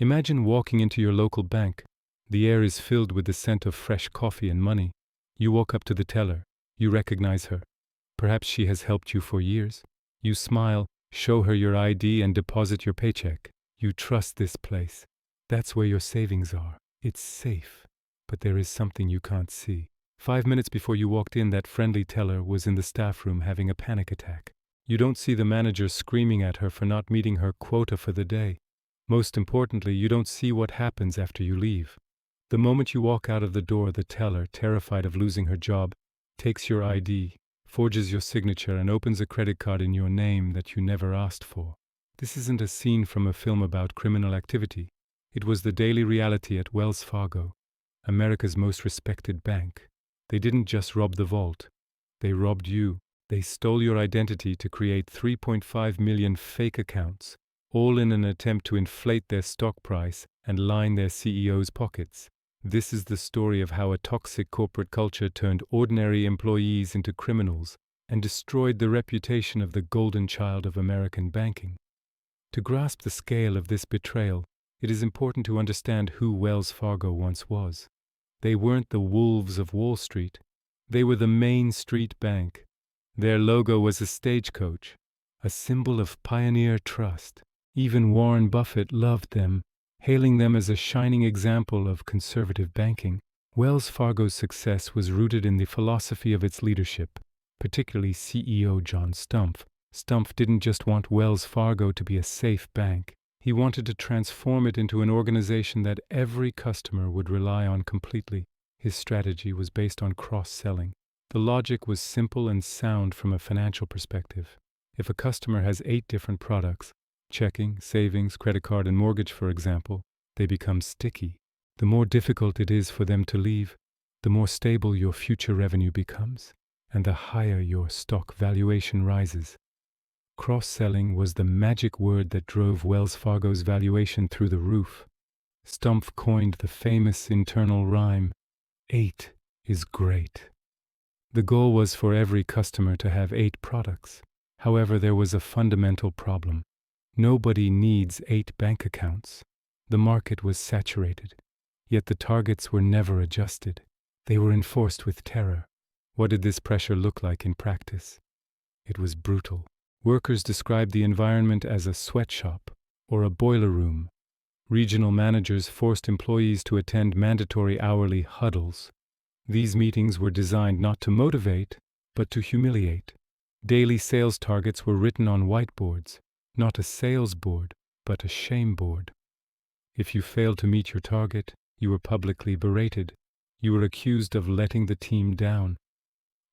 Imagine walking into your local bank. The air is filled with the scent of fresh coffee and money. You walk up to the teller. You recognize her. Perhaps she has helped you for years. You smile, show her your ID, and deposit your paycheck. You trust this place. That's where your savings are. It's safe. But there is something you can't see. 5 minutes before you walked in, that friendly teller was in the staff room having a panic attack. You don't see the manager screaming at her for not meeting her quota for the day. Most importantly, you don't see what happens after you leave. The moment you walk out of the door, the teller, terrified of losing her job, takes your ID, forges your signature, and opens a credit card in your name that you never asked for. This isn't a scene from a film about criminal activity. It was the daily reality at Wells Fargo, America's most respected bank. They didn't just rob the vault. They robbed you. They stole your identity to create 3.5 million fake accounts, all in an attempt to inflate their stock price and line their CEO's pockets. This is the story of how a toxic corporate culture turned ordinary employees into criminals and destroyed the reputation of the golden child of American banking. To grasp the scale of this betrayal, it is important to understand who Wells Fargo once was. They weren't the wolves of Wall Street. They were the Main Street Bank. Their logo was a stagecoach, a symbol of pioneer trust. Even Warren Buffett loved them, hailing them as a shining example of conservative banking. Wells Fargo's success was rooted in the philosophy of its leadership, particularly CEO John Stumpf. Stumpf didn't just want Wells Fargo to be a safe bank. He wanted to transform it into an organization that every customer would rely on completely. His strategy was based on cross-selling. The logic was simple and sound from a financial perspective. If a customer has 8 different products, checking, savings, credit card, and mortgage, for example, they become sticky. The more difficult it is for them to leave, the more stable your future revenue becomes, and the higher your stock valuation rises. Cross-selling was the magic word that drove Wells Fargo's valuation through the roof. Stumpf coined the famous internal rhyme, 8 is great. The goal was for every customer to have 8 products. However, there was a fundamental problem. Nobody needs 8 bank accounts. The market was saturated, yet the targets were never adjusted. They were enforced with terror. What did this pressure look like in practice? It was brutal. Workers described the environment as a sweatshop or a boiler room. Regional managers forced employees to attend mandatory hourly huddles. These meetings were designed not to motivate, but to humiliate. Daily sales targets were written on whiteboards, not a sales board, but a shame board. If you failed to meet your target, you were publicly berated. You were accused of letting the team down.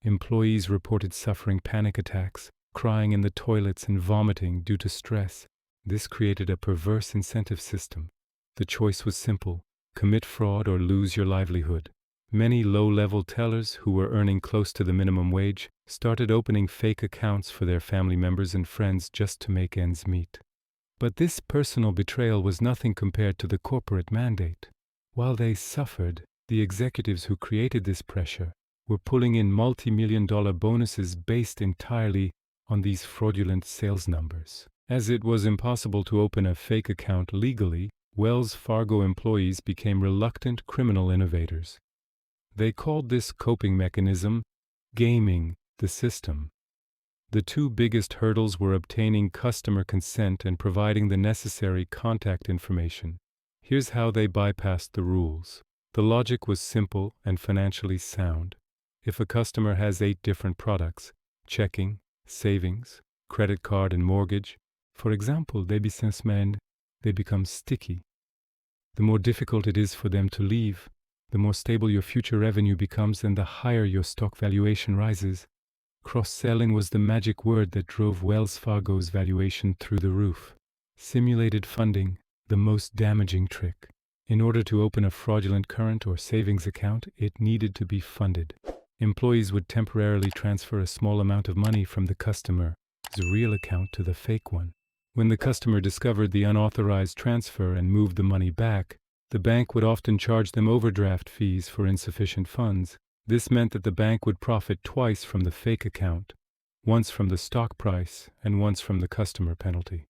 Employees reported suffering panic attacks, crying in the toilets and vomiting due to stress. This created a perverse incentive system. The choice was simple: commit fraud or lose your livelihood. Many low-level tellers who were earning close to the minimum wage started opening fake accounts for their family members and friends just to make ends meet. But this personal betrayal was nothing compared to the corporate mandate. While they suffered, the executives who created this pressure were pulling in multi-million-dollar bonuses based entirely on these fraudulent sales numbers. As it was impossible to open a fake account legally, Wells Fargo employees became reluctant criminal innovators. They called this coping mechanism gaming the system. The 2 biggest hurdles were obtaining customer consent and providing the necessary contact information. Here's how they bypassed the rules. The logic was simple and financially sound. If a customer has 8 different products, checking, savings, credit card, and mortgage, for example, des businessmen, they become sticky. The more difficult it is for them to leave, the more stable your future revenue becomes and the higher your stock valuation rises. Cross-selling was the magic word that drove Wells Fargo's valuation through the roof. Simulated funding, the most damaging trick. In order to open a fraudulent current or savings account, it needed to be funded. Employees would temporarily transfer a small amount of money from the customer's real account to the fake one. When the customer discovered the unauthorized transfer and moved the money back, the bank would often charge them overdraft fees for insufficient funds. This meant that the bank would profit twice from the fake account, once from the stock price and once from the customer penalty.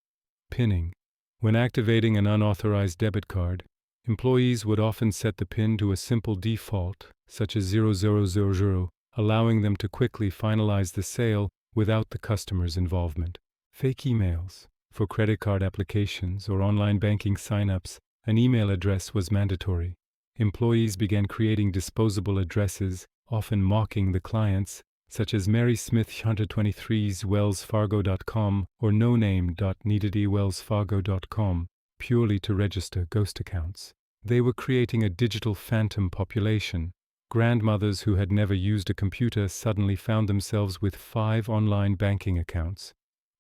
Pinning. When activating an unauthorized debit card, employees would often set the PIN to a simple default, such as 0000, allowing them to quickly finalize the sale without the customer's involvement. Fake emails. For credit card applications or online banking sign-ups, an email address was mandatory. Employees began creating disposable addresses, often mocking the clients, such as Mary Smith 123's wellsfargo.com or noname.neededywellsfargo.com, purely to register ghost accounts. They were creating a digital phantom population. Grandmothers who had never used a computer suddenly found themselves with 5 online banking accounts.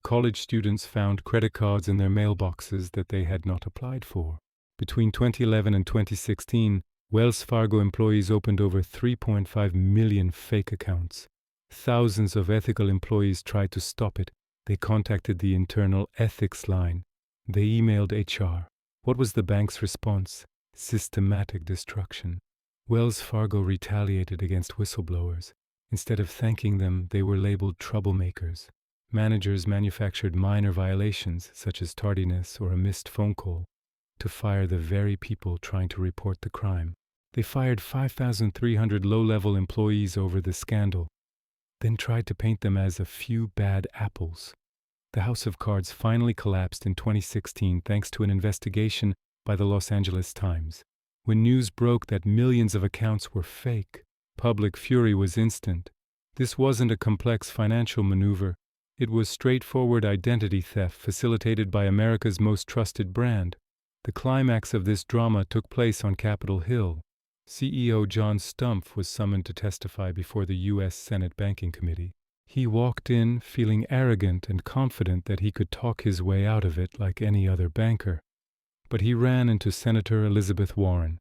College students found credit cards in their mailboxes that they had not applied for. Between 2011 and 2016, Wells Fargo employees opened over 3.5 million fake accounts. Thousands of ethical employees tried to stop it. They contacted the internal ethics line. They emailed HR. What was the bank's response? Systematic destruction. Wells Fargo retaliated against whistleblowers. Instead of thanking them, they were labeled troublemakers. Managers manufactured minor violations, such as tardiness or a missed phone call, to fire the very people trying to report the crime. They fired 5,300 low-level employees over the scandal, then tried to paint them as a few bad apples. The House of Cards finally collapsed in 2016 thanks to an investigation by the Los Angeles Times. When news broke that millions of accounts were fake, public fury was instant. This wasn't a complex financial maneuver. It was straightforward identity theft facilitated by America's most trusted brand. The climax of this drama took place on Capitol Hill. CEO John Stumpf was summoned to testify before the U.S. Senate Banking Committee. He walked in feeling arrogant and confident that he could talk his way out of it like any other banker. But he ran into Senator Elizabeth Warren.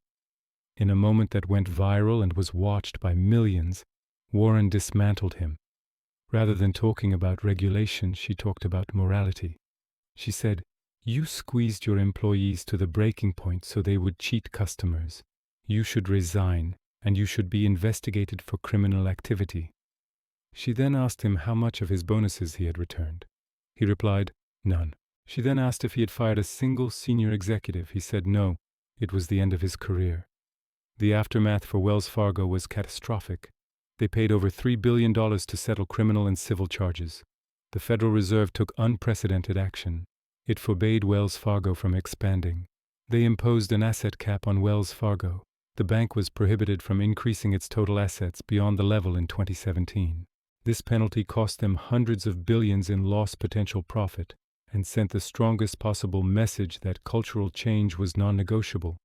In a moment that went viral and was watched by millions, Warren dismantled him. Rather than talking about regulation, she talked about morality. She said, "You squeezed your employees to the breaking point so they would cheat customers. You should resign, and you should be investigated for criminal activity." She then asked him how much of his bonuses he had returned. He replied, "None." She then asked if he had fired a single senior executive. He said no. It was the end of his career. The aftermath for Wells Fargo was catastrophic. They paid over $3 billion to settle criminal and civil charges. The Federal Reserve took unprecedented action. It forbade Wells Fargo from expanding. They imposed an asset cap on Wells Fargo. The bank was prohibited from increasing its total assets beyond the level in 2017. This penalty cost them hundreds of billions in lost potential profit and sent the strongest possible message that cultural change was non-negotiable.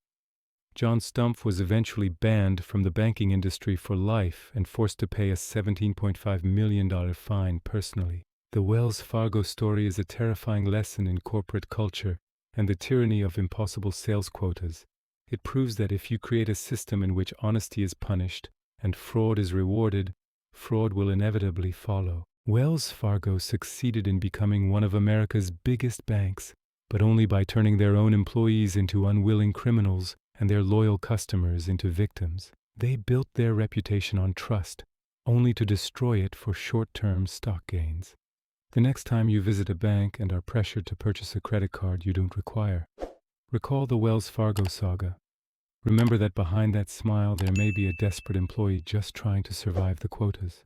John Stumpf was eventually banned from the banking industry for life and forced to pay a $17.5 million fine personally. The Wells Fargo story is a terrifying lesson in corporate culture and the tyranny of impossible sales quotas. It proves that if you create a system in which honesty is punished and fraud is rewarded, fraud will inevitably follow. Wells Fargo succeeded in becoming one of America's biggest banks, but only by turning their own employees into unwilling criminals and their loyal customers into victims. They built their reputation on trust, only to destroy it for short-term stock gains. The next time you visit a bank and are pressured to purchase a credit card you don't require, recall the Wells Fargo saga. Remember that behind that smile there may be a desperate employee just trying to survive the quotas.